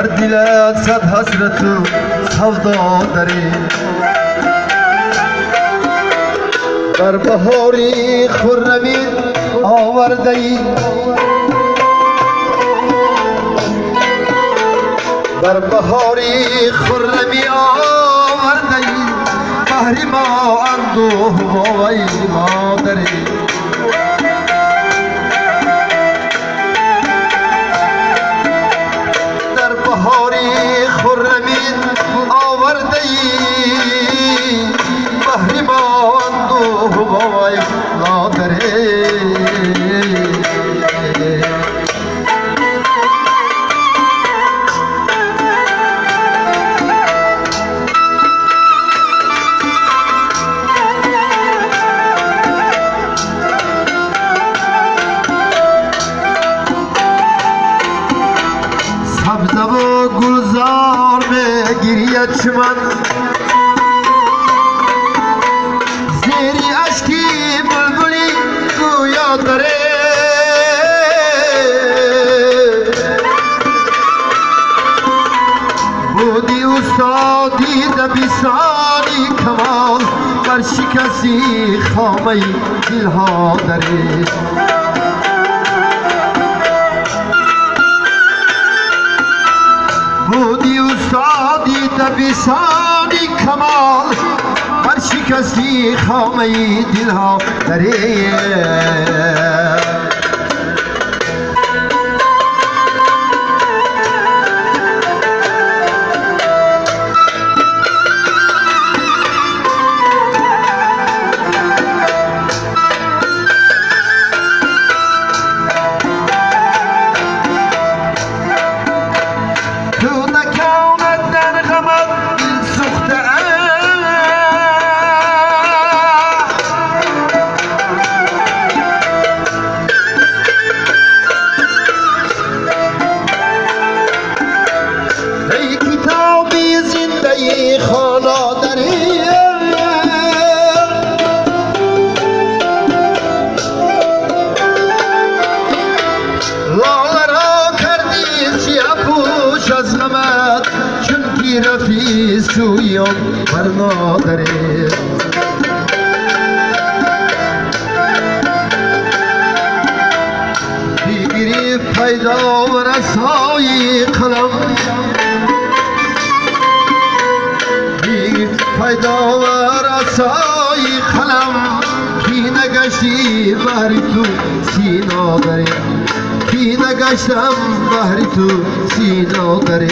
دلت صد حسرت و سودا داری در بهاری خرمی آورده ای در بهاری خرمی آورده ای بهر ما اندوه وای مادری در بهاری خرمی آورده ای بهر ما اندوه وای مادری گلزار میں گریہ چمن زیری اشکی بلبلی گویا درے بودی استادی دبیسانی کمال بر شکستی خامی دلها درے بودی استادی دبیسانی کمال بر شکستی خامه دلها دری رفی سویان برنادره دیگری پیدا و رسای قلم دیگری پیدا و رسای قلم کی نگشتی بهر تو سینا داره کی نگشتم بهر تو سینا داره